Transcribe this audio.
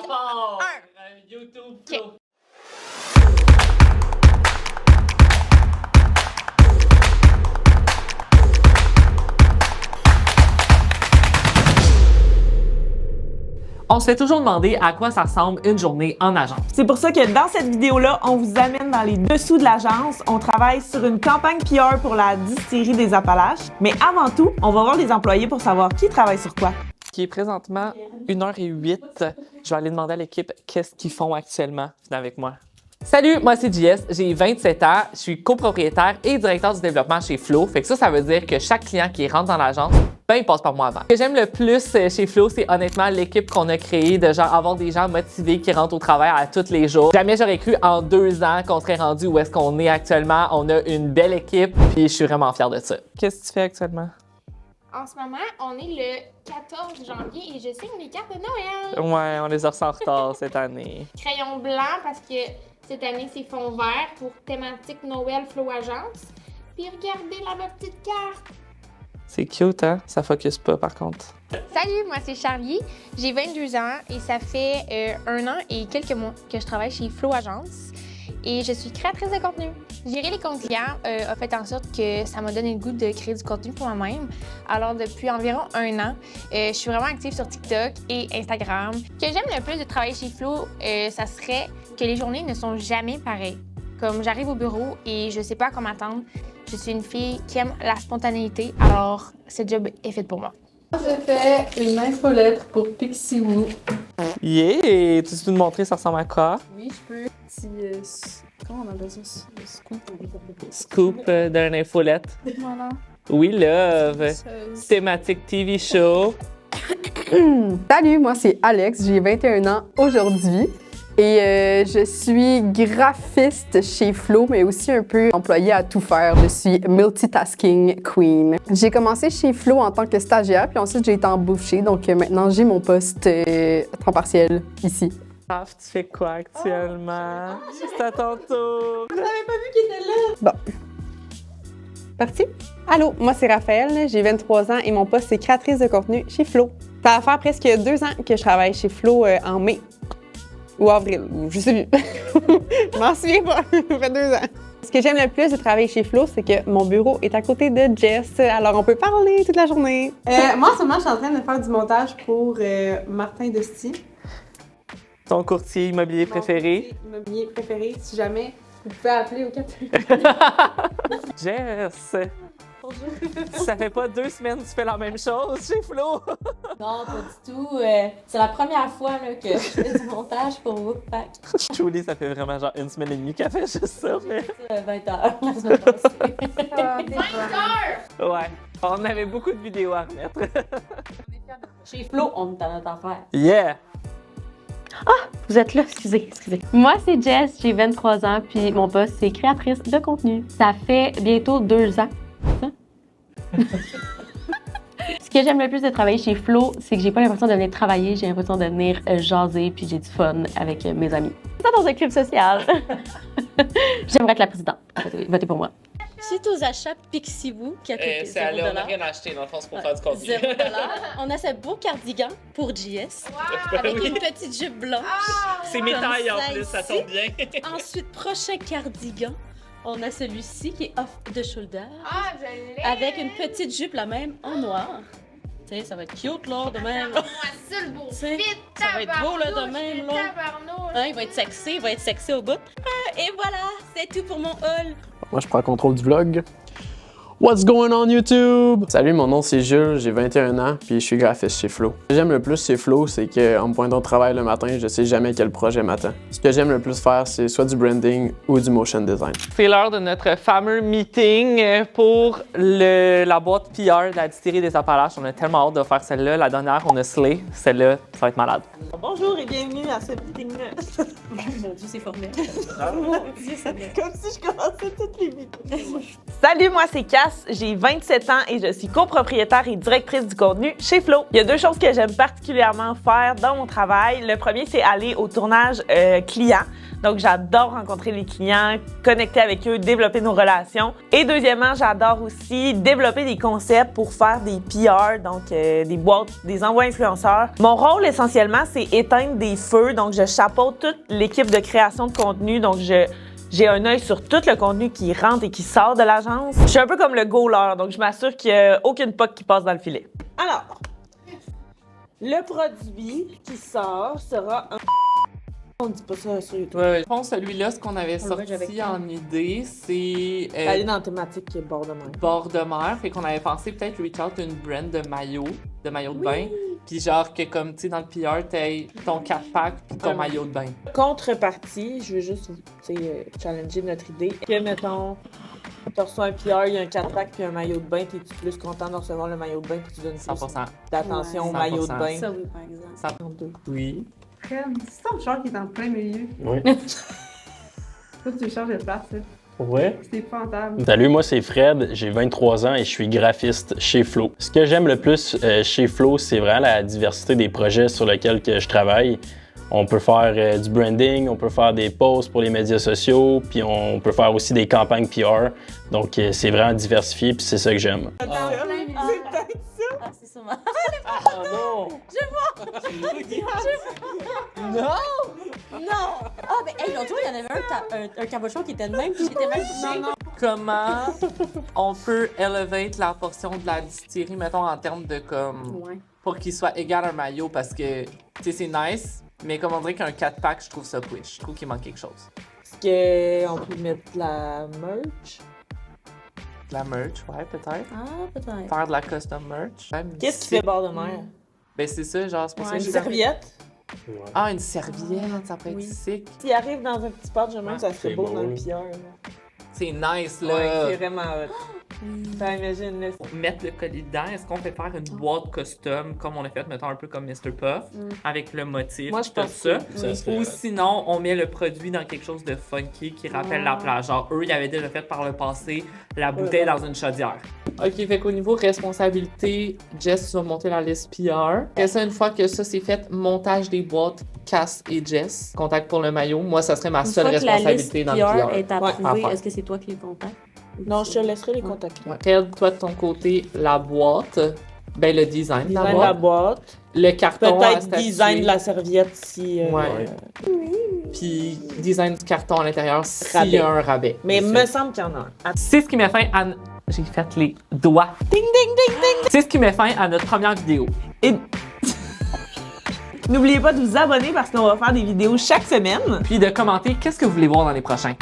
fort! YouTube Flow. On se fait toujours demander à quoi ça ressemble une journée en agence. C'est pour ça que dans cette vidéo-là, on vous amène dans les dessous de l'agence. On travaille sur une campagne PR pour la distillerie des Appalaches. Mais avant tout, on va voir les employés pour savoir qui travaille sur quoi. Qui est présentement 1h08. Je vais aller demander à l'équipe qu'est-ce qu'ils font actuellement. Venez avec moi. Salut, moi c'est JS, j'ai 27 ans, je suis copropriétaire et directeur du développement chez Flow. Fait que ça veut dire que chaque client qui rentre dans l'agence, il passe par moi avant. Ce que j'aime le plus chez Flow, c'est honnêtement l'équipe qu'on a créée, de genre avoir des gens motivés qui rentrent au travail à tous les jours. Jamais j'aurais cru en 2 ans qu'on serait rendu où est-ce qu'on est actuellement. On a une belle équipe, puis je suis vraiment fier de ça. Qu'est-ce que tu fais actuellement? En ce moment, on est le 14 janvier et je signe les cartes de Noël. Ouais, on les a reçus en retard cette année. Crayon blanc parce que cette année, c'est fond vert pour thématique Noël Flow Agence. Puis regardez la petite carte. C'est cute, hein? Ça focus pas, par contre. Salut, moi c'est Charlie. J'ai 22 ans et ça fait 1 an et quelques mois que je travaille chez Flow Agence. Et je suis créatrice de contenu. Gérer les comptes clients a fait en sorte que ça m'a donné le goût de créer du contenu pour moi-même. Alors, depuis environ 1 an, je suis vraiment active sur TikTok et Instagram. Ce que j'aime le plus de travailler chez Flow, ça serait que les journées ne sont jamais pareilles. Comme j'arrive au bureau et je sais pas à quoi m'attendre, je suis une fille qui aime la spontanéité, alors ce job est fait pour moi. J'ai fait une infolettre pour Pixiwoo. Yeah! Tu peux nous montrer ça ressemble à quoi? Oui, je peux. Petit. Comment on appelle ça? Scoop. Scoop d'un infolette. Voilà. We love! Thématique TV show. Salut, moi c'est Alex, j'ai 21 ans aujourd'hui. Et je suis graphiste chez Flow, mais aussi un peu employée à tout faire. Je suis multitasking queen. J'ai commencé chez Flow en tant que stagiaire, puis ensuite j'ai été embauchée. Donc maintenant, j'ai mon poste à temps partiel ici. Raph, tu fais quoi actuellement? C'est à ton tour. Je n'avais pas vu qu'il était là. Bon. Parti? Allô, moi c'est Raphaël, j'ai 23 ans et mon poste c'est créatrice de contenu chez Flow. Ça va faire presque 2 ans que je travaille chez Flow en mai. Ou avril, je sais plus. Je m'en souviens pas, ça fait 2 ans. Ce que j'aime le plus de travailler chez Flow, c'est que mon bureau est à côté de Jess, alors on peut parler toute la journée. Moi, en ce moment, je suis en train de faire du montage pour Martin Desty. Ton courtier immobilier préféré? Mon immobilier préféré, si jamais, vous pouvez appeler au 4. Jess! Bonjour. Ça fait pas 2 semaines que tu fais la même chose chez Flow? Non, pas du tout. C'est la première fois là, que je fais du montage pour Wookpack. Julie, ça fait vraiment genre 1 semaine et demie qu'elle fait juste ça, mais... 20 heures la semaine passée. Ouais, on avait beaucoup de vidéos à remettre. Chez Flow, on est à notre affaire. Yeah! Vous êtes là, excusez. Moi, c'est Jess, j'ai 23 ans, puis mon poste, c'est créatrice de contenu. Ça fait bientôt 2 ans. Ça? Ce que j'aime le plus de travailler chez Flow, c'est que j'ai pas l'impression de venir travailler, j'ai l'impression de venir jaser, puis j'ai du fun avec mes amis. Ça dans un club social. J'aimerais être la présidente. Votez pour moi. Suite aux achats Pixiwoo qui a coûté C'est allé, on n'a $0. rien acheté, dans le fond, c'est pour faire du contenu. $0. On a ce beau cardigan pour JS avec une petite jupe blanche. C'est mes Comme tailles en ça plus, ça ici. tombe bien. Ensuite, prochain cardigan, on a celui-ci qui est off the shoulder Ah, je l'ai! avec une petite jupe la même en noir. Tu sais, ça va être cute là, de même. Moi, ça, le beau C'est- fit, ça va être beau, là, de même, là. Tabarnouche. Hein, il va être sexy au bout. Et voilà, c'est tout pour mon haul. Moi, je prends le contrôle du vlog. What's going on YouTube? Salut, mon nom c'est Jules, j'ai 21 ans, puis je suis graphiste chez Flow. Ce que j'aime le plus chez Flow, c'est qu'en me pointant au travail le matin, je sais jamais quel projet m'attend. Ce que j'aime le plus faire, c'est soit du branding ou du motion design. C'est l'heure de notre fameux meeting pour la boîte PR de la distillerie des Appalaches. On a tellement hâte de faire celle-là. La dernière, on a Slay. Celle-là, ça va être malade. Bonjour et bienvenue à ce meeting-là. Mon Dieu, c'est formel. Comme si je commençais toutes les meetings. Salut, moi c'est Cass, Mathias, j'ai 27 ans et je suis copropriétaire et directrice du contenu chez Flow. Il y a 2 choses que j'aime particulièrement faire dans mon travail. Le premier, c'est aller au tournage client. Donc, j'adore rencontrer les clients, connecter avec eux, développer nos relations. Et deuxièmement, j'adore aussi développer des concepts pour faire des PR, donc des boîtes, des envois influenceurs. Mon rôle, essentiellement, c'est éteindre des feux. Donc, je chapeaute toute l'équipe de création de contenu. Donc, j'ai un œil sur tout le contenu qui rentre et qui sort de l'agence. Je suis un peu comme le goaler, donc je m'assure qu'il n'y a aucune puck qui passe dans le filet. Alors, le produit qui sort sera un... On dit pas ça sur YouTube. Ouais. Je pense que celui-là, ce qu'on avait sorti en idée, c'est Aller dans la thématique qui est bord de mer. bord de mer. Fait qu'on avait pensé peut-être reach out une brand de maillot de bain. Puis genre que comme, tu sais, dans le PR, t'as ton 4-pack puis ton maillot de bain. Contrepartie, je veux juste, tu sais, challenger notre idée. Que, mettons, tu reçois un PR, il y a un 4-pack puis un maillot de bain, t'es-tu plus content de recevoir le maillot de bain puis tu donnes plus 100%. d'attention au Ouais. maillot de 100%. bain? Ça, oui, par exemple. 100%. Oui. C'est ton char qui est en plein milieu. Oui. Toi, tu changes de place, là. Ouais. C'est épouvantable. Salut, moi c'est Fred, j'ai 23 ans et je suis graphiste chez Flow. Ce que j'aime le plus chez Flow, c'est vraiment la diversité des projets sur lesquels que je travaille. On peut faire du branding, on peut faire des posts pour les médias sociaux, puis on peut faire aussi des campagnes PR. Donc c'est vraiment diversifié, puis c'est ça que j'aime. C'est peut-être ça. Ah, c'est sûrement. Oh non! Non! Ah, ben, hey, l'autre jour, il y en avait un cabochon qui était le même, puis j'étais même touchée. Comment on peut elevate la portion de la distillerie, mettons, en termes de comme... Ouais. Pour qu'il soit égal à un maillot, parce que, tu sais, c'est nice, mais comme on dirait qu'un 4-pack, je trouve ça push. Je trouve qu'il manque quelque chose. Est-ce qu'on peut mettre de la merch? De la merch, ouais, peut-être. Ah, peut-être. Faire de la custom merch. Ouais, Qu'est-ce qui fait bord de mer? Ben, c'est ça, genre, c'est pour ça Ouais, que Une j'ai... serviette? Ah, une serviette, ça pourrait être Oui. sick. S'il arrive dans un petit spot, je me demande si ça serait c'est beau beau. dans le PR. Là. C'est nice, Ouais, là. c'est vraiment hot. T'as imagine, là. Mettre le colis dedans, est-ce qu'on peut faire une boîte custom, comme on a fait, mettons, un peu comme Mr. Puff, avec le motif, Moi, je tout pense ça? que Ça serait Ou sinon, on met le produit dans quelque chose de funky qui rappelle la plage. Genre, eux, ils avaient déjà fait par le passé la bouteille dans une chaudière. OK, fait qu'au niveau responsabilité, Jess, tu vas monter la liste PR. Après ça, une fois que ça c'est fait, montage des boîtes, Cass et Jess. Contact pour le maillot. Moi, ça serait ma Une seule fois que la liste responsabilité dans le PR PR. est Ouais, à approuvée, faire. est-ce que c'est toi qui les contactes? Non, je te laisserai les contacter. Ouais. Red, toi, de ton côté, la boîte, ben le design de la Design de la boîte, boîte. le carton à Peut-être statuer. design de la serviette si. Ouais. Puis design du carton à l'intérieur s'il Rabais. y a un rabais. Mais il me semble qu'il y en a un. C'est ce qui met fin à... J'ai fait les doigts. Ding, ding, ding, ding! C'est ce qui met fin à notre première vidéo. Et... N'oubliez pas de vous abonner parce qu'on va faire des vidéos chaque semaine. Puis de commenter qu'est-ce que vous voulez voir dans les prochains.